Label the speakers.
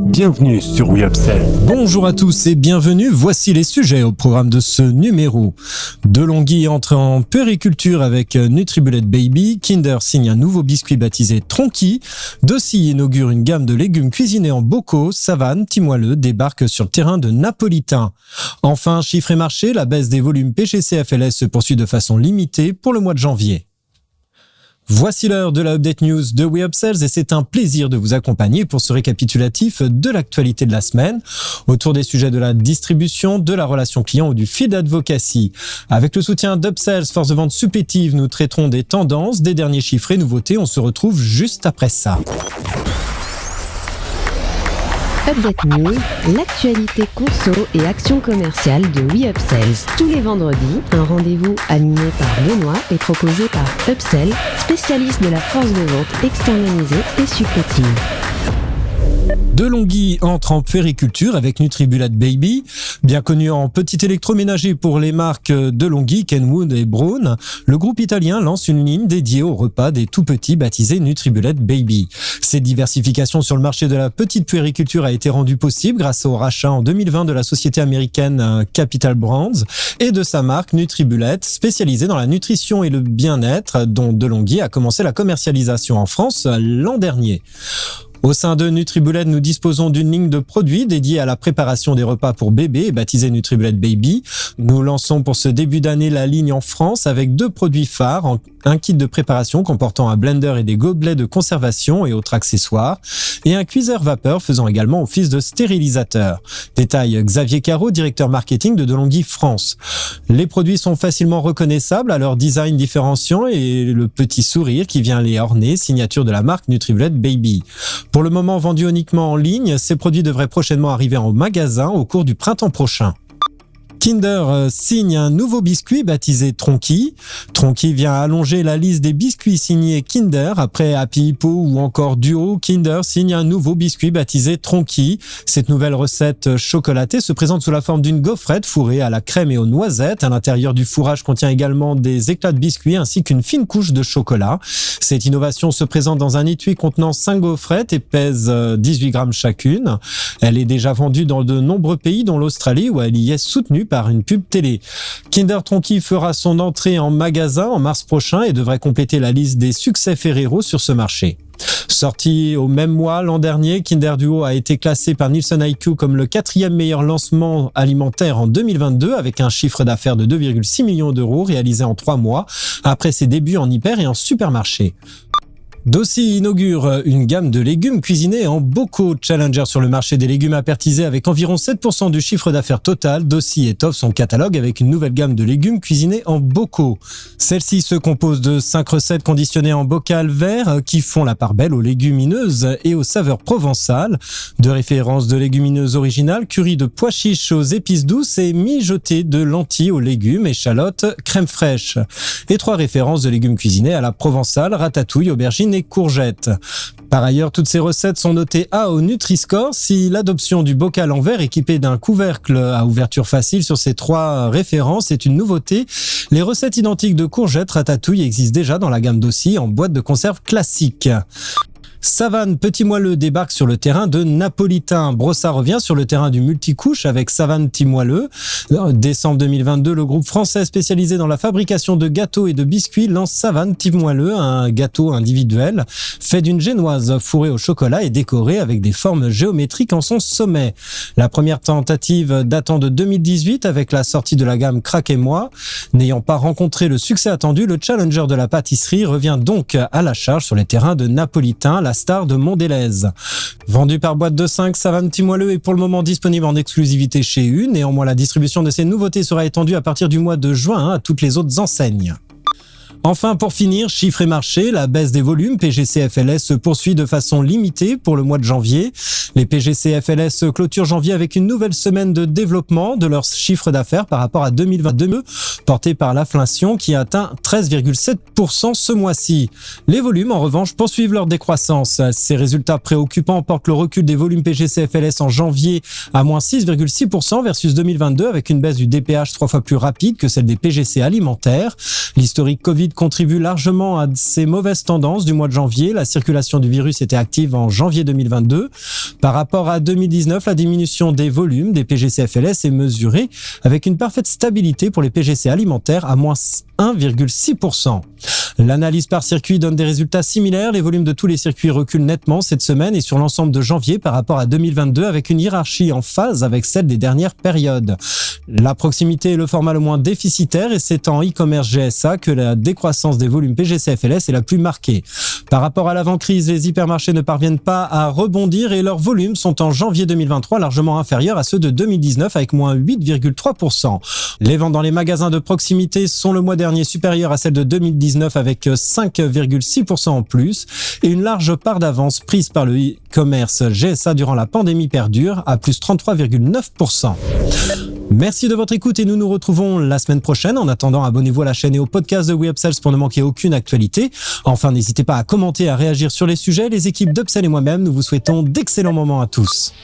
Speaker 1: Bienvenue sur We Upsell.
Speaker 2: Bonjour à tous et bienvenue, voici les sujets au programme de ce numéro. DeLonghi entre en puériculture avec Nutribullet Baby, Kinder signe un nouveau biscuit baptisé Tronky, Dossi inaugure une gamme de légumes cuisinés en bocaux, Savane, Timoileux débarque sur le terrain de Napolitain. Enfin, chiffres et marché, la baisse des volumes PGC-FLS se poursuit de façon limitée pour le mois de janvier. Voici l'heure de la Update News de We Upsells et c'est un plaisir de vous accompagner pour ce récapitulatif de l'actualité de la semaine autour des sujets de la distribution, de la relation client ou du feed advocacy. Avec le soutien d'Upsells, force de vente supplétive, nous traiterons des tendances, des derniers chiffres et nouveautés. On se retrouve juste après ça.
Speaker 3: Update News, l'actualité conso et action commerciale de We Upsells. Tous les vendredis, un rendez-vous animé par Benoît et proposé par Upsell, spécialiste de la force de vente externalisée et supplétive.
Speaker 2: DeLonghi entre en puériculture avec Nutribullet Baby. Bien connu en petit électroménager pour les marques DeLonghi, Kenwood et Braun, le groupe italien lance une ligne dédiée au repas des tout-petits baptisée Nutribullet Baby. Cette diversification sur le marché de la petite puériculture a été rendue possible grâce au rachat en 2020 de la société américaine Capital Brands et de sa marque Nutribullet, spécialisée dans la nutrition et le bien-être, dont DeLonghi a commencé la commercialisation en France l'an dernier. Au sein de Nutribullet, nous disposons d'une ligne de produits dédiée à la préparation des repas pour bébés et baptisée Nutribullet Baby. Nous lançons pour ce début d'année la ligne en France avec 2 produits phares, un kit de préparation comportant un blender et des gobelets de conservation et autres accessoires, et un cuiseur vapeur faisant également office de stérilisateur. Détaille Xavier Caro, directeur marketing de DeLonghi France. Les produits sont facilement reconnaissables à leur design différenciant et le petit sourire qui vient les orner, signature de la marque Nutribullet Baby. Pour le moment vendus uniquement en ligne, ces produits devraient prochainement arriver en magasin au cours du printemps prochain. Kinder signe un nouveau biscuit baptisé Tronky. Tronky vient allonger la liste des biscuits signés Kinder. Après Happy Hippo ou encore Duo, Kinder signe un nouveau biscuit baptisé Tronky. Cette nouvelle recette chocolatée se présente sous la forme d'une gaufrette fourrée à la crème et aux noisettes. À l'intérieur du fourrage contient également des éclats de biscuits ainsi qu'une fine couche de chocolat. Cette innovation se présente dans un étui contenant 5 gaufrettes et pèse 18 grammes chacune. Elle est déjà vendue dans de nombreux pays dont l'Australie où elle y est soutenue par une pub télé. Kinder Tronky fera son entrée en magasin en mars prochain et devrait compléter la liste des succès Ferrero sur ce marché. Sorti au même mois l'an dernier, Kinder Duo a été classé par Nielsen IQ comme le 4e meilleur lancement alimentaire en 2022 avec un chiffre d'affaires de 2,6 millions d'euros réalisé en 3 mois après ses débuts en hyper et en supermarché. Dossi inaugure une gamme de légumes cuisinés en bocaux. Challenger sur le marché des légumes apertisés avec environ 7% du chiffre d'affaires total. Dossi étoffe son catalogue avec une nouvelle gamme de légumes cuisinés en bocaux. Celle-ci se compose de 5 recettes conditionnées en bocal vert qui font la part belle aux légumineuses et aux saveurs provençales. 2 références de légumineuses originales, curry de pois chiches aux épices douces et mijoté de lentilles aux légumes, échalotes, crème fraîche. Et 3 références de légumes cuisinés à la provençale, ratatouille, aubergine et courgettes. Par ailleurs, toutes ces recettes sont notées A au Nutri-Score si l'adoption du bocal en verre équipé d'un couvercle à ouverture facile sur ces 3 références est une nouveauté. Les recettes identiques de courgettes ratatouille existent déjà dans la gamme Dossi en boîte de conserve classique. Savane Petit Moelleux débarque sur le terrain de Napolitain. Brossard revient sur le terrain du multicouche avec Savane Petit Moelleux. Décembre 2022, le groupe français spécialisé dans la fabrication de gâteaux et de biscuits lance Savane Petit Moelleux, un gâteau individuel fait d'une génoise fourrée au chocolat et décoré avec des formes géométriques en son sommet. La première tentative datant de 2018 avec la sortie de la gamme Craquez-moi. N'ayant pas rencontré le succès attendu, le challenger de la pâtisserie revient donc à la charge sur les terrains de Napolitain, la star de Mondelez. Vendu par boîte de 5, Savane Petit Moelleux est pour le moment disponible en exclusivité chez une. Néanmoins, la distribution de ces nouveautés sera étendue à partir du mois de juin à toutes les autres enseignes. Enfin, pour finir, chiffres et marché, la baisse des volumes PGC-FLS se poursuit de façon limitée pour le mois de janvier. Les PGC-FLS clôturent janvier avec une nouvelle semaine de développement de leur chiffre d'affaires par rapport à 2022, porté par l'inflation qui atteint 13,7% ce mois-ci. Les volumes, en revanche, poursuivent leur décroissance. Ces résultats préoccupants portent le recul des volumes PGC-FLS en janvier à moins 6,6% versus 2022, avec une baisse du DPH 3 fois plus rapide que celle des PGC alimentaires. L'historique Covid Covid contribue largement à ces mauvaises tendances du mois de janvier. La circulation du virus était active en janvier 2022. Par rapport à 2019, la diminution des volumes des PGC-FLS est mesurée avec une parfaite stabilité pour les PGC alimentaires à moins 1,6%. L'analyse par circuit donne des résultats similaires. Les volumes de tous les circuits reculent nettement cette semaine et sur l'ensemble de janvier par rapport à 2022 avec une hiérarchie en phase avec celle des dernières périodes. La proximité est le format le moins déficitaire et c'est en e-commerce GSA que la décroissance des volumes PGC-FLS est la plus marquée. Par rapport à l'avant-crise, les hypermarchés ne parviennent pas à rebondir et leurs volumes sont en janvier 2023 largement inférieurs à ceux de 2019 avec moins 8,3%. Les ventes dans les magasins de proximité sont le mois dernier supérieures à celles de 2019 avec 5,6% en plus et une large part d'avance prise par le e-commerce GSA durant la pandémie perdure à plus 33,9%. Merci de votre écoute et nous nous retrouvons la semaine prochaine. En attendant, abonnez-vous à la chaîne et au podcast de WeUpsells pour ne manquer aucune actualité. Enfin, n'hésitez pas à commenter et à réagir sur les sujets. Les équipes d'Upsell et moi-même, nous vous souhaitons d'excellents moments à tous.